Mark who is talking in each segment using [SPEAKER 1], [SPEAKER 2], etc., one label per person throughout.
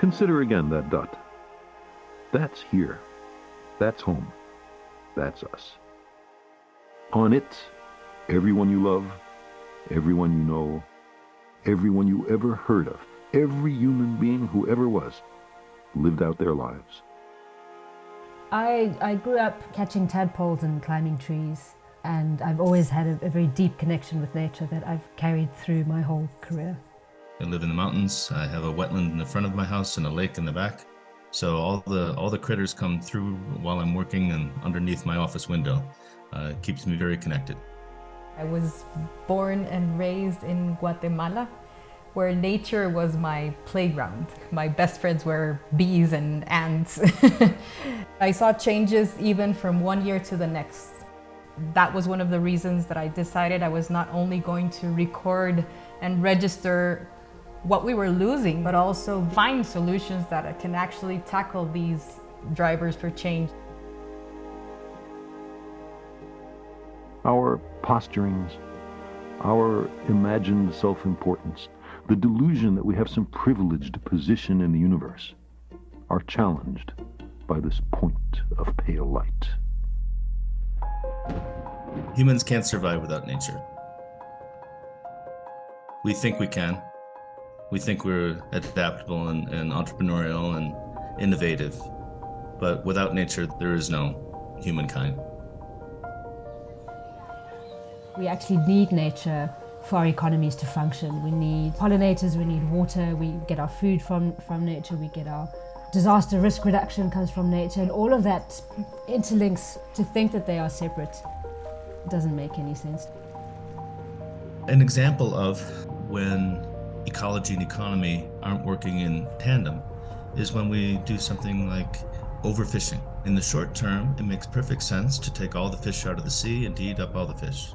[SPEAKER 1] Consider again that dot. That's here. That's home. That's us. On it, everyone you love, everyone you know, everyone you ever heard of, every human being who ever was, lived out their lives.
[SPEAKER 2] I grew up catching tadpoles and climbing trees, and I've always had a very deep connection with nature that I've carried through my whole career.
[SPEAKER 3] I live in the mountains. I have a wetland in the front of my house and a lake in the back. So all the critters come through while I'm working and underneath my office window. It keeps me very connected.
[SPEAKER 4] I was born and raised in Guatemala, where nature was my playground. My best friends were bees and ants. I saw changes even from one year to the next. That was one of the reasons that I decided I was not only going to record and register what we were losing, but also find solutions that can actually tackle these drivers for change.
[SPEAKER 1] Our posturings, our imagined self-importance, the delusion that we have some privileged position in the universe, are challenged by this point of pale light.
[SPEAKER 3] Humans can't survive without nature. We think we can. We think we're adaptable and entrepreneurial and innovative. But without nature, there is no humankind.
[SPEAKER 2] We actually need nature for our economies to function. We need pollinators, we need water, we get our food from nature, we get our disaster risk reduction comes from nature, and all of that interlinks. To think that they are separate doesn't make any sense.
[SPEAKER 3] An example of when ecology and economy aren't working in tandem is when we do something like overfishing. In the short term, it makes perfect sense to take all the fish out of the sea and to eat up all the fish.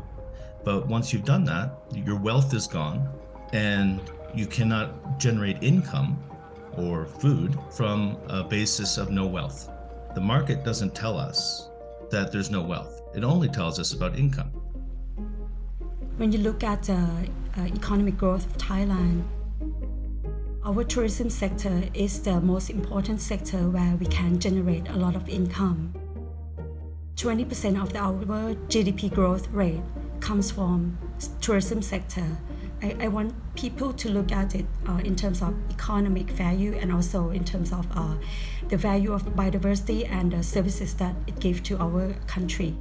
[SPEAKER 3] But once you've done that, your wealth is gone and you cannot generate income or food from a basis of no wealth. The market doesn't tell us that there's no wealth. It only tells us about income.
[SPEAKER 5] When you look at the economic growth of Thailand, our tourism sector is the most important sector where we can generate a lot of income. 20% of our GDP growth rate comes from tourism sector. I want people to look at it in terms of economic value and also in terms of the value of biodiversity and the services that it gives to our country.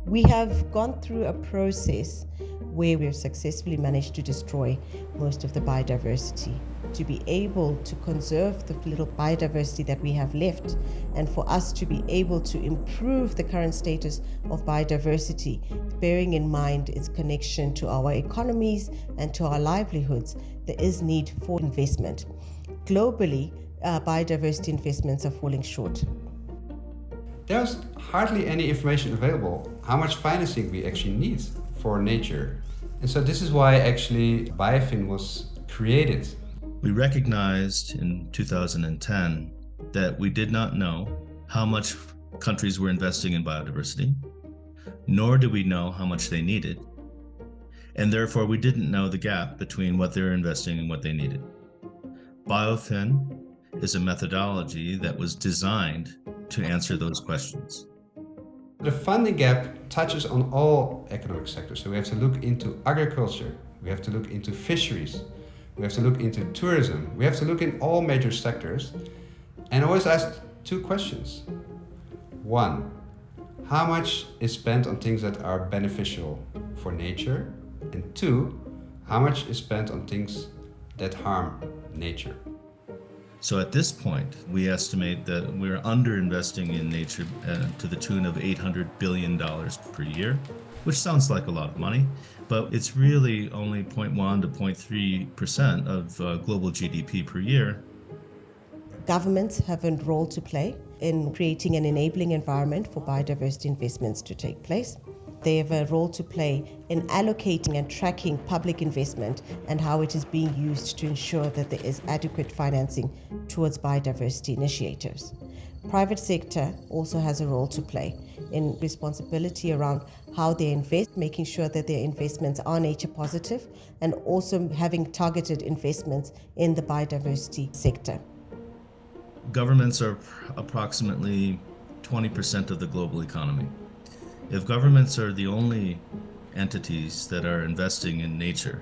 [SPEAKER 6] We have gone through a process where we've successfully managed to destroy most of the biodiversity, to be able to conserve the little biodiversity that we have left, and for us to be able to improve the current status of biodiversity, bearing in mind its connection to our economies and to our livelihoods. There is need for investment. Globally, biodiversity investments are falling short.
[SPEAKER 7] There's hardly any information available how much financing we actually need for nature. And so this is why actually BIOFIN was created.
[SPEAKER 3] We recognized in 2010 that we did not know how much countries were investing in biodiversity, nor did we know how much they needed. And therefore we didn't know the gap between what they were investing and what they needed. BIOFIN is a methodology that was designed to answer those questions.
[SPEAKER 7] The funding gap touches on all economic sectors. So we have to look into agriculture, we have to look into fisheries, we have to look into tourism, we have to look in all major sectors and always ask two questions. One, how much is spent on things that are beneficial for nature? And two, how much is spent on things that harm nature?
[SPEAKER 3] So at this point, we estimate that we're underinvesting in nature to the tune of $800 billion per year, which sounds like a lot of money, but it's really only 0.1 to 0.3% of global GDP per year.
[SPEAKER 6] Governments have a role to play in creating an enabling environment for biodiversity investments to take place. They have a role to play in allocating and tracking public investment and how it is being used to ensure that there is adequate financing towards biodiversity initiatives. Private sector also has a role to play in responsibility around how they invest, making sure that their investments are nature positive, and also having targeted investments in the biodiversity sector.
[SPEAKER 3] Governments are approximately 20% of the global economy. If governments are the only entities that are investing in nature,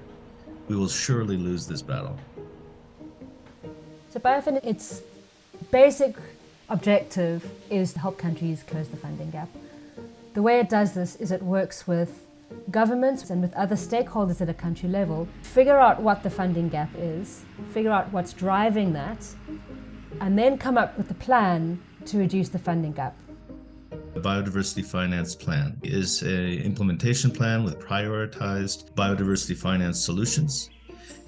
[SPEAKER 3] we will surely lose this battle.
[SPEAKER 2] So BIOFIN, its basic objective is to help countries close the funding gap. The way it does this is it works with governments and with other stakeholders at a country level, figure out what the funding gap is, figure out what's driving that, and then come up with a plan to reduce the funding gap.
[SPEAKER 3] The Biodiversity Finance Plan is an implementation plan with prioritized biodiversity finance solutions,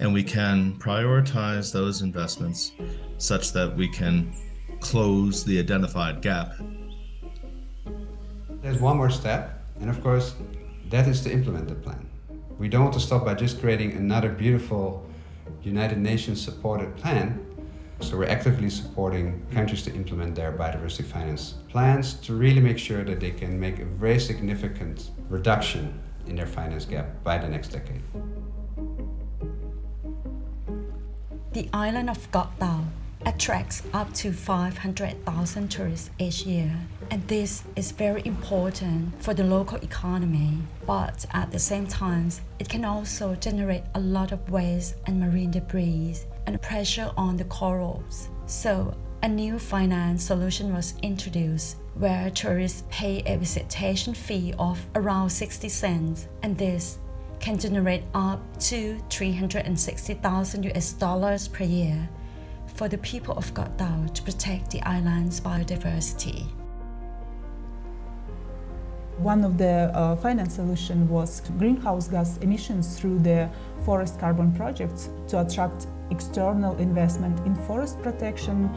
[SPEAKER 3] and we can prioritize those investments such that we can close the identified gap.
[SPEAKER 7] There's one more step, and of course, that is to implement the plan. We don't want to stop by just creating another beautiful United Nations supported plan. So we're actively supporting countries to implement their biodiversity finance plans to really make sure that they can make a very significant reduction in their finance gap by the next decade.
[SPEAKER 5] The island of Koh Tao attracts up to 500,000 tourists each year, and this is very important for the local economy. But at the same time, it can also generate a lot of waste and marine debris and pressure on the corals. So a new finance solution was introduced where tourists pay a visitation fee of around 60 cents, and this can generate up to $360,000 per year for the people of Koh Tao to protect the island's biodiversity.
[SPEAKER 8] One of the finance solutions was greenhouse gas emissions through the forest carbon projects to attract external investment in forest protection,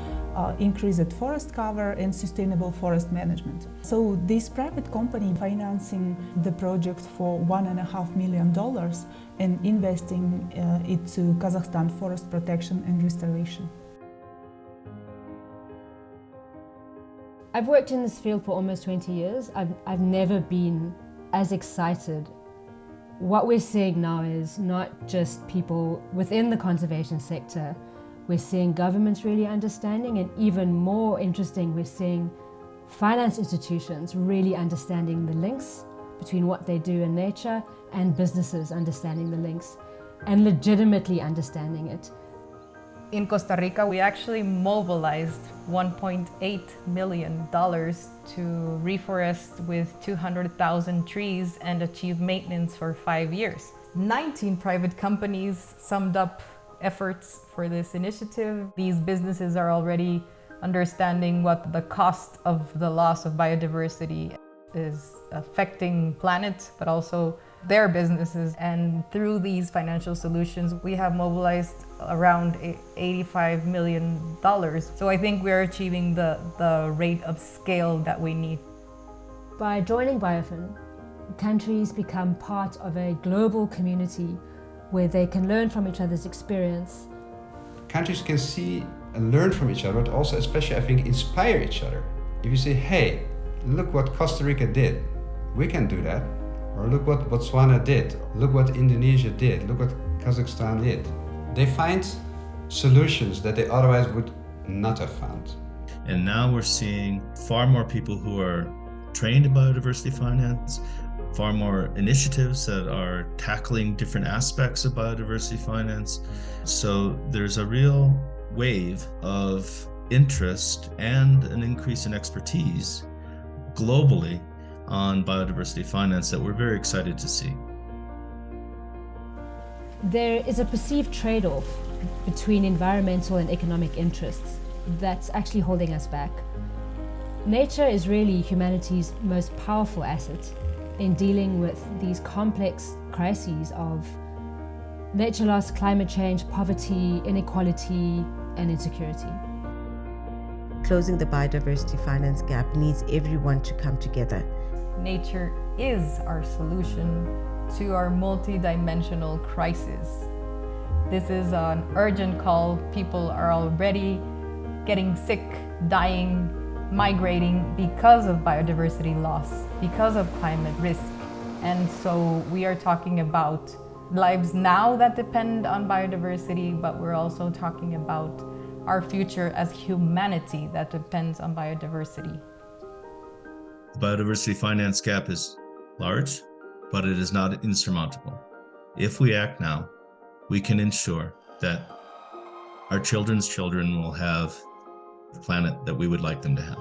[SPEAKER 8] increased forest cover, and sustainable forest management. So this private company financing the project for $1.5 million and investing it to Kazakhstan forest protection and restoration.
[SPEAKER 2] I've worked in this field for almost 20 years. I've never been as excited. What we're seeing now is not just people within the conservation sector. We're seeing governments really understanding, and even more interesting, we're seeing finance institutions really understanding the links between what they do in nature and businesses understanding the links and legitimately understanding it.
[SPEAKER 4] In Costa Rica, we actually mobilized $1.8 million to reforest with 200,000 trees and achieve maintenance for 5 years. 19 private companies summed up efforts for this initiative. These businesses are already understanding what the cost of the loss of biodiversity is affecting planet, but also their businesses. And through these financial solutions, we have mobilized around $85 million. So I think we're achieving the rate of scale that we need.
[SPEAKER 2] By joining BIOFIN, countries become part of a global community where they can learn from each other's experience.
[SPEAKER 7] Countries can see and learn from each other, but also especially, I think, inspire each other. If you say, hey, look what Costa Rica did, we can do that. Or look what Botswana did, look what Indonesia did, look what Kazakhstan did. They find solutions that they otherwise would not have found.
[SPEAKER 3] And now we're seeing far more people who are trained in biodiversity finance, far more initiatives that are tackling different aspects of biodiversity finance. So there's a real wave of interest and an increase in expertise globally on biodiversity finance that we're very excited to see.
[SPEAKER 2] There is a perceived trade-off between environmental and economic interests that's actually holding us back. Nature is really humanity's most powerful asset in dealing with these complex crises of nature loss, climate change, poverty, inequality, and insecurity.
[SPEAKER 6] Closing the biodiversity finance gap needs everyone to come together.
[SPEAKER 4] Nature is our solution to our multi-dimensional crisis. This is an urgent call. People are already getting sick, dying, migrating because of biodiversity loss, because of climate risk. And so we are talking about lives now that depend on biodiversity, but we're also talking about our future as humanity that depends on biodiversity.
[SPEAKER 3] The biodiversity finance gap is large, but it is not insurmountable. If we act now, we can ensure that our children's children will have the planet that we would like them to have.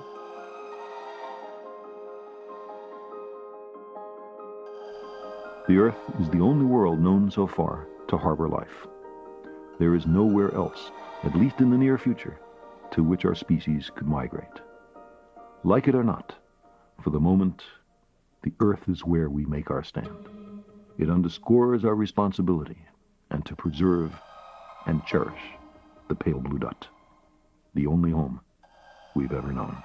[SPEAKER 1] The Earth is the only world known so far to harbor life. There is nowhere else, at least in the near future, to which our species could migrate. Like it or not, for the moment, the Earth is where we make our stand. It underscores our responsibility and to preserve and cherish the pale blue dot, the only home we've ever known.